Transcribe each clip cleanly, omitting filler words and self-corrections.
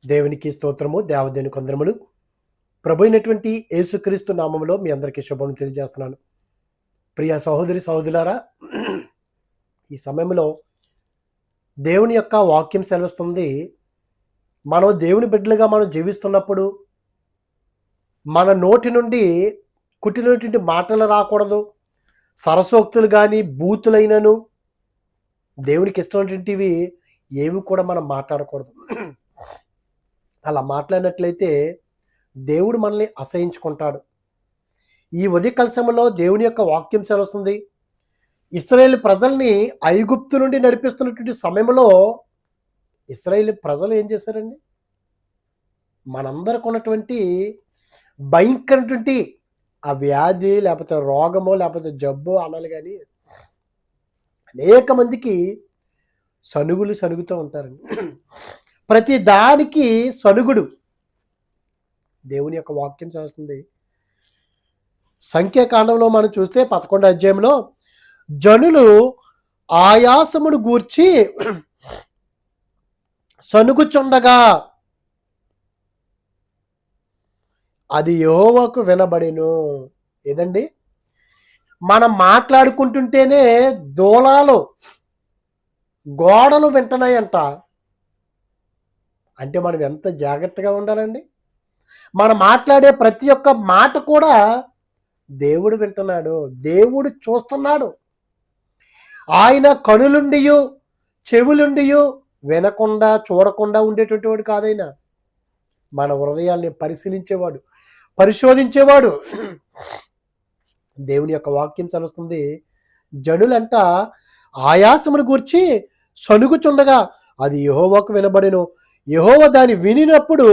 దేవునికి స్తోత్రము, దేవదేవుని కొందరములు. ప్రభు అయినటువంటి యేసుక్రీస్తు నామములో మీ అందరికీ శుభం తెలియజేస్తున్నాను. ప్రియ సహోదరి సహోదరులారా, ఈ సమయంలో దేవుని యొక్క వాక్యం సెలవిస్తుంది. మనం దేవుని బిడ్డలుగా మనం జీవిస్తున్నప్పుడు మన నోటి నుండి కుట్టినటువంటి మాటలు రాకూడదు. సరసోక్తులు కానీ బూతులైనను దేవునికి ఇష్టమైనటువంటివి ఏవి కూడా మనం మాట్లాడకూడదు. అలా మాట్లాడినట్లయితే దేవుడు మనల్ని అసహించుకుంటాడు. ఈ ఉదయకాల సమయంలో దేవుని యొక్క వాక్యం సెలవుస్తుంది. ఇశ్రాయేలు ప్రజల్ని ఐగుప్తు నుండి నడిపిస్తున్నటువంటి సమయంలో ఇశ్రాయేలు ప్రజలు ఏం చేశారండి? మనందరికి ఉన్నటువంటి భయంకరమైనటువంటి ఆ వ్యాధి లేకపోతే రోగమో లేకపోతే జబ్బు అనాలి, కానీ అనేక మందికి సనుగుతూ ఉంటారండి. ప్రతి దానికి సనుగుడు. దేవుని యొక్క వాక్యం చేస్తుంది. సంఖ్యాకాండంలో మనం చూస్తే 11వ అధ్యాయంలో జనులు ఆయాసమును గూర్చి సనుగుచుండగా అది యెహోవాకు వినబడెను. ఏదండి? మనం మాట్లాడుకుంటుంటేనే దూలాలు గోడలు వింటున్నాయంట. అంటే మనం ఎంత జాగ్రత్తగా ఉండాలండి. మనం మాట్లాడే ప్రతి ఒక్క మాట కూడా దేవుడు వింటున్నాడు, దేవుడు చూస్తున్నాడు. ఆయన కనులుండియు చెవులుండియు వినకుండా చూడకుండా ఉండేటువంటి వాడు కాదైనా. మన హృదయాల్ని పరిశీలించేవాడు, పరిశోధించేవాడు. దేవుని యొక్క వాక్యం చదువుతుంది. జనులంట ఆయాసమును గూర్చి సనుగుచుండగా అది యెహోవాకు వినబడెను. యెహోవా దాన్ని వినినప్పుడు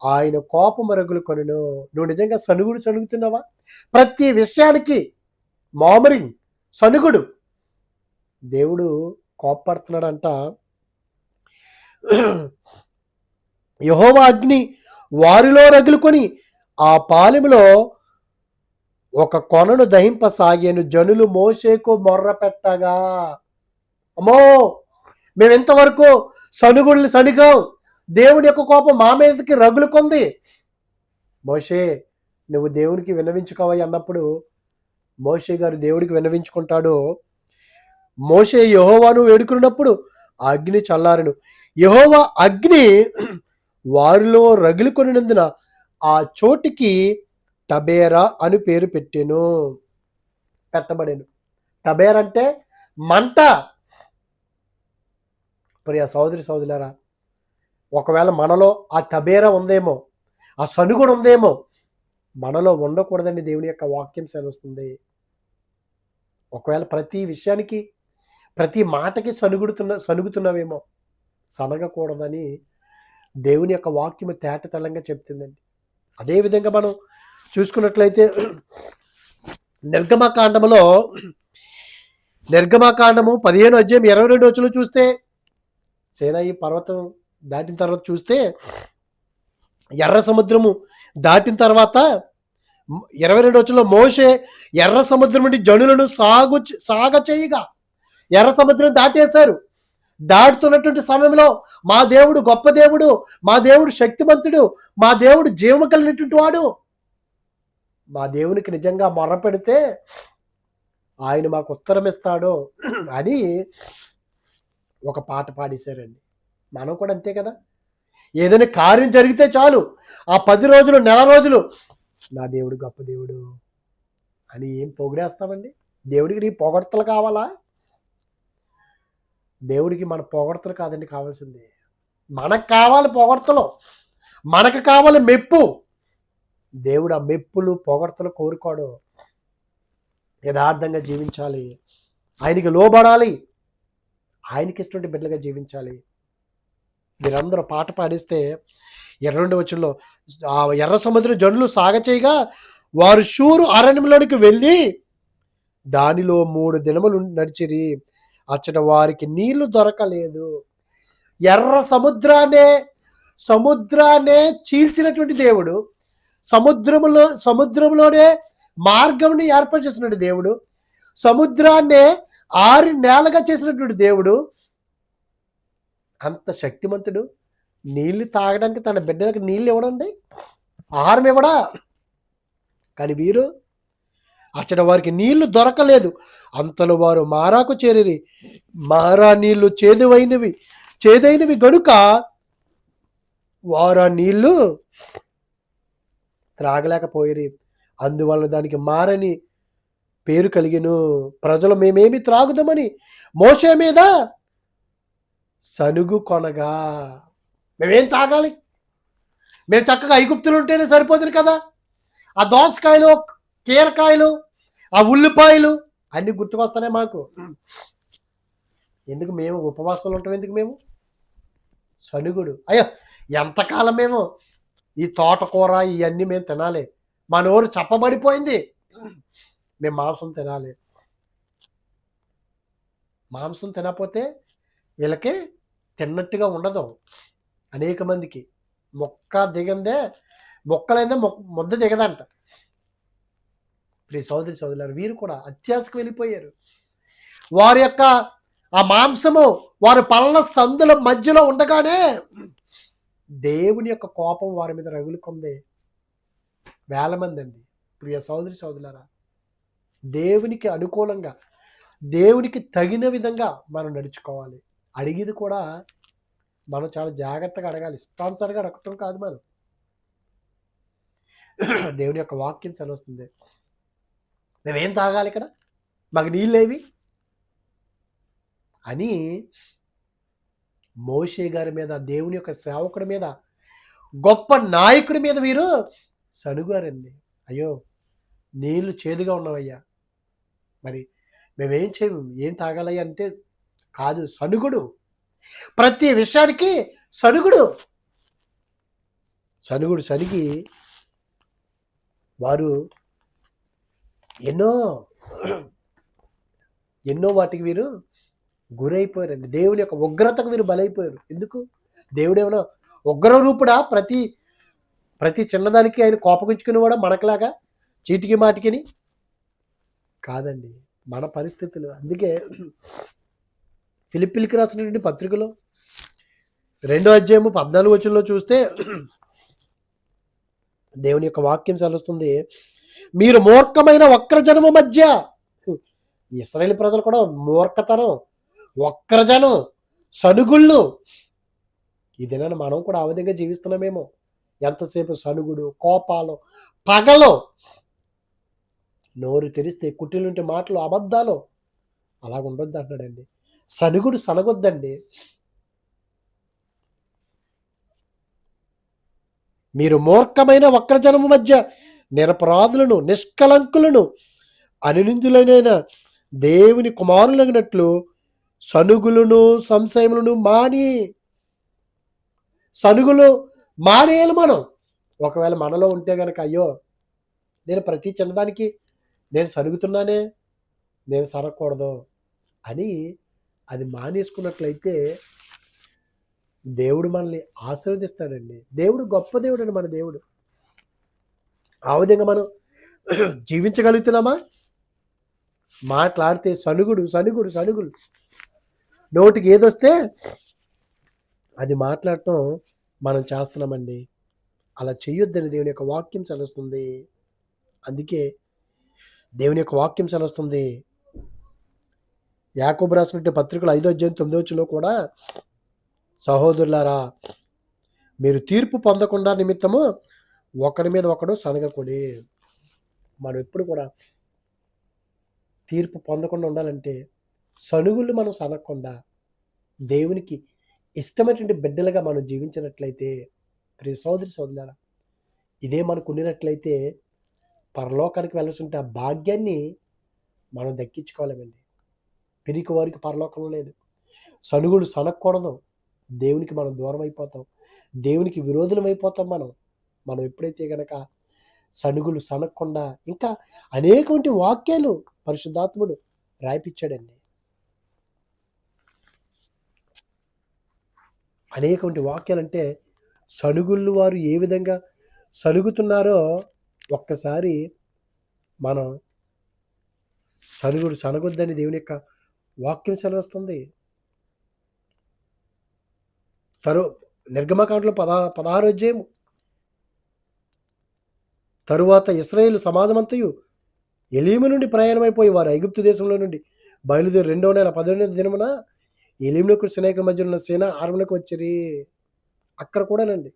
ఆయన కోపము రగులుకొనెను. నువ్వు నిజంగా సనుగుతున్నావా? ప్రతి విషయానికి మామరింగ్ సనుగుడు. దేవుడు కోపడుతున్నాడంట. యెహోవా అగ్ని వారిలో రగులుకొని ఆ పాలెములో ఒక కొనను దహింపసాగాను. జనులు మోషేకు మొర్ర పెట్టగా, అమ్మో మేము ఇంతవరకు సనిగాం, దేవుని యొక్క కోపం మా మీదకి రగులుకుంది. మోషే నువ్వు దేవునికి విన్నవించుకోవాలి అన్నప్పుడు మోషే గారు దేవుడికి విన్నవించుకుంటాడు. మోషే యెహోవాను వేడుకున్నప్పుడు అగ్ని చల్లారెను. యెహోవా అగ్ని వారిలో రగులుకొనినందున ఆ చోటికి తబేరా అని పేరు పెట్టబడెను. తబేరా అంటే మంట. ప్రియ సహోదరి సహోదరులారా, ఒకవేళ మనలో ఆ తబేరా ఉందేమో, ఆ సనుగుడు ఉందేమో, మనలో ఉండకూడదండి. దేవుని యొక్క వాక్యం సెలవుస్తుంది. ఒకవేళ ప్రతి విషయానికి ప్రతి మాటకి సనుగుతున్నావేమో, సనగకూడదని దేవుని యొక్క వాక్యము తేటతెల్లంగా చెప్తుందండి. అదేవిధంగా మనం చూసుకున్నట్లయితే నిర్గమకాండము 15వ అధ్యాయం 22వ వచనం చూస్తే, సీనాయి పర్వతం దాటిన తర్వాత చూస్తే, ఎర్ర సముద్రము దాటిన తర్వాత 22వ వచనంలో మోషే ఎర్ర సముద్రం నుండి జనులను సాగ చేయగా ఎర్ర సముద్రం దాటేశారు. దాటుతున్నటువంటి సమయంలో మా దేవుడు గొప్ప దేవుడు, మా దేవుడు శక్తిమంతుడు, మా దేవుడు జీవము కలిగినటువంటి వాడు, మా దేవునికి నిజంగా మొర్ర పెడితే ఆయన మాకు ఉత్తరం ఇస్తాడు అని ఒక పాట పాడేశారండి. మనం కూడా అంతే కదా. ఏదైనా కార్యం జరిగితే చాలు, ఆ 10 రోజులు నెల రోజులు నా దేవుడు గొప్ప దేవుడు అని ఏం పొగిడేస్తామండి. దేవుడికి నీ పొగడ్తలు కావాలా? దేవుడికి మన పొగడ్తలు కాదండి కావాల్సింది. మనకు కావాలి పొగడ్తలు, మనకు కావాలి మెప్పు. దేవుడు ఆ మెప్పులు పొగడ్తలు కోరుకోడు. యథార్థంగా జీవించాలి, ఆయనకి లోబడాలి, ఆయనకి ఇష్టం బిడ్డలుగా జీవించాలి. మీరందరూ పాట పాడిస్తే 22వ వచనంలో ఆ ఎర్ర సముద్రం జనులు సాగచేయగా వారు షూరు అరణ్యంలోనికి వెళ్ళి దానిలో 3 దినములు నడిచిరి. అచ్చట వారికి నీళ్లు దొరకలేదు. ఎర్ర సముద్రాన్నే చీల్చినటువంటి దేవుడు, సముద్రంలోనే మార్గంని ఏర్పాటు చేసినటువంటి దేవుడు, సముద్రాన్నే 6 నేలగా చేసినటువంటి దేవుడు, అంత శక్తిమంతుడు, నీళ్లు తాగడానికి తన బిడ్డలకు నీళ్ళు ఇవ్వడండి, ఆహారం ఇవ్వడా? కానీ వీరు అచ్చట వారికి నీళ్లు దొరకలేదు. అంతలో వారు మారాకు చేరిరి. మారా నీళ్లు చేదైనవి గనుక వారు ఆ నీళ్లు త్రాగలేకపోయిరి. అందువలన దానికి మారని పేరు కలిగెను. ప్రజలు మేమేమి త్రాగుదామని మోషే మీద సనుగు కొనగా, మేమేం తాగాలి? మేము చక్కగా ఐగుప్తులు ఉంటేనే సరిపోతుంది కదా. ఆ దోసకాయలు, కీరకాయలు, ఆ ఉల్లిపాయలు అన్నీ గుర్తుకొస్తాయి మాకు. ఎందుకు మేము ఉపవాసాలు ఉంటాం? ఎందుకు మేము? సనుగుడు. అయ్యో, ఎంతకాలం మేము ఈ తోటకూర ఇవన్నీ మేము తినాలి, మా నోరు చప్పబడిపోయింది, మేము మాంసం తినాలి. మాంసం తినకపోతే వీళ్ళకి తిన్నట్టుగా ఉండదు. అనేక మందికి మొక్కలైందే ముద్ద దిగదంట. ప్రియ సోదరి సోదరులారా, వీరు కూడా అత్యాశకు వెళ్ళిపోయారు. వారి యొక్క ఆ మాంసము వారి పళ్ళ సందుల మధ్యలో ఉండగానే దేవుని యొక్క కోపం వారి మీద రగులుకుంది. వేల మంది అండి. ప్రియ సోదరి సోదరులారా, దేవునికి అనుకూలంగా, దేవునికి తగిన విధంగా మనం నడుచుకోవాలి. అడిగేది కూడా మనం చాలా జాగ్రత్తగా అడగాలి. ఇష్టానుసారంగా అడగటం కాదు. మనం దేవుని యొక్క వాక్యం సెలవుస్తుంది. మేమేం తాగాలి ఇక్కడ? మాకు నీళ్ళేవి అని మోషే గారి మీద, దేవుని యొక్క సేవకుడి మీద, గొప్ప నాయకుడి మీద వీరు సనుగారండి. అయ్యో, నీళ్లు చేదుగా ఉన్నవయ్యా, మరి మేమేం చేయము, ఏం తాగాలయ్యా అంటే కాదు, సనుగుడు. ప్రతి విషయానికి సనుగుడు. సనిగి వారు ఎన్నో వాటికి వీరు గురైపోయారండి. దేవుని యొక్క ఉగ్రతకు వీరు బలైపోయారు. ఎందుకు? దేవుడు ఏమైనా ఉగ్ర రూపుడా? ప్రతి చిన్నదానికి ఆయన కోపగించుకునేవాడా మనకులాగా చీటికి మాటికిని? కాదండి, మన పరిస్థితులు. అందుకే ఫిలిప్పీలకు రాసినటువంటి పత్రికలో 2వ అధ్యాయము 14వ వచనంలో చూస్తే దేవుని యొక్క వాక్యం సెలవుస్తుంది, మీరు మూర్ఖమైన వక్రజనము మధ్య. ఇశ్రాయేలు ప్రజలు కూడా మూర్ఖతనం, వక్రజనం, సనుగుళ్ళు. ఇదేనా మనం కూడా ఆ విధంగా జీవిస్తున్నామేమో. ఎంతసేపు సనుగుడు, కోపాలు, పగలు, నోరు తెరిస్తే కుట్టిలుంటే మాటలు, అబద్ధాలు. అలాగ ఉండొద్దు అంటాడండి. సనుగుడు సనగొద్దండి. మీరు మూర్ఖమైన వక్రజనము మధ్య నిరపరాధులను, నిష్కలంకులను, అనిందులైన దేవుని కుమారులగినట్లు సనుగులను, సంశయములను సనుగులు మానేయాలి మనం. ఒకవేళ మనలో ఉంటే కనుక, అయ్యో, నేను ప్రతి చిన్నదానికి నేను సనుగుతున్నానే, నేను సనగకూడదు అని అది మానేసుకున్నట్లయితే దేవుడు మనల్ని ఆశీర్వదిస్తాడండి. దేవుడు గొప్ప దేవుడు అండి. మన దేవుడు ఆ విధంగా మనం జీవించగలుగుతున్నామా? మాట్లాడితే సనుగుడు, నోటికి ఏదొస్తే అది మాట్లాడటం మనం చేస్తున్నామండి. అలా చెయ్యొద్దని దేవుని యొక్క వాక్యం సెలవుస్తుంది. అందుకే దేవుని యొక్క వాక్యం సెలవుస్తుంది. యాకోబు రాసినటువంటి పత్రికలు 5వ అధ్యాయం 9వ వచనంలో కూడా, సహోదరులారా, మీరు తీర్పు పొందకుండా నిమిత్తము ఒకరి మీద ఒకడు సనగకుడి. మనం ఎప్పుడు కూడా తీర్పు పొందకుండా ఉండాలంటే సనుగుళ్ళు మనం సనగకుండా దేవునికి ఇష్టమైనటువంటి బిడ్డలుగా మనం జీవించినట్లయితే, ప్రియ సోదరి సోదరులారా, ఇదే మనకు ఉండినట్లయితే పరలోకానికి వెళ్ళాల్సిన ఆ భాగ్యాన్ని మనం దక్కించుకోలేమండి. పిరికి వారికి పరలోకం లేదు. సనుగుడు సనగకూడదు. దేవునికి మనం దూరం అయిపోతాం, దేవునికి విరోధులం అయిపోతాం. మనం ఎప్పుడైతే గనక సనుగులు సనగకుండా, ఇంకా అనేకమంటి వాక్యాలు పరిశుద్ధాత్ముడు రాయిపించాడండి. అనేకమంటి వాక్యాలంటే సనుగుళ్ళు వారు ఏ విధంగా సనుగుతున్నారో ఒక్కసారి మనం సనగొద్దని దేవుని యొక్క వాక్యం సెలవుస్తుంది. నిర్గమకాండలో 16 అధ్యాయము. తరువాత ఇశ్రాయేలు సమాజమంతయు ఎలీము నుండి ప్రయాణమైపోయి వారు ఐగుప్తు దేశంలో నుండి బయలుదేరి 2వ నెల 10వ దినమున ఎలీమునకు సినేకు మధ్య ఉన్న సేన ఆరంభకు వచ్చిరి. అక్కడ కూడానండి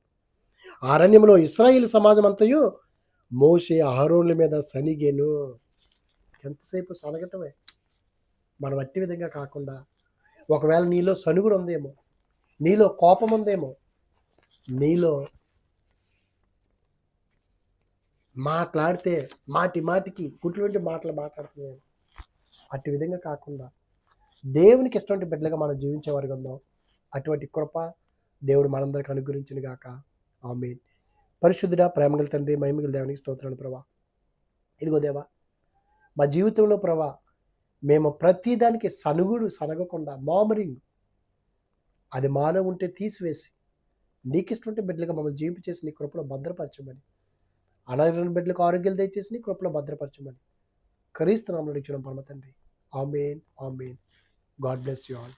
అరణ్యంలో ఇశ్రాయేలు సమాజం అంతయు మోషే అహరోనుల మీద సనిగెను. ఎంతసేపు సనగటమే. మనం అట్టి విధంగా కాకుండా, ఒకవేళ నీలో సనుగుడు ఉందేమో, నీలో కోపం ఉందేమో, నీలో మాట్లాడితే మాటి మాటికి పుట్టినటువంటి మాటలు మాట్లాడుతున్నాను, అట్టి విధంగా కాకుండా దేవునికి ఇష్టమైన బిడ్డలుగా మనం జీవించేవారుగా ఉందాం. అటువంటి కృప దేవుడు మనందరికి అనుగ్రహించును గాక. ఆమేన్. పరిశుద్ధుడా, ప్రేమగల తండ్రి, మహిమగల దేవునికి స్తోత్రాలు ప్రభా. ఇదిగో దేవా, మా జీవితంలో ప్రభా మేము ప్రతిదానికి సనగకుండా మామరింగ్ అది మాలో ఉంటే తీసివేసి నీకు ఇష్టం బిడ్డలుగా మమ్మల్ని జీవింపు చేసి నీ కృపలో భద్రపరచమని, అనారోగ్య బిడ్డలకు ఆరోగ్యాలు దయచేసి నీ కృపలో భద్రపరచమని క్రీస్తు నామములో అడిగిన పరమ తండ్రి. Amen. Amen. God bless you all.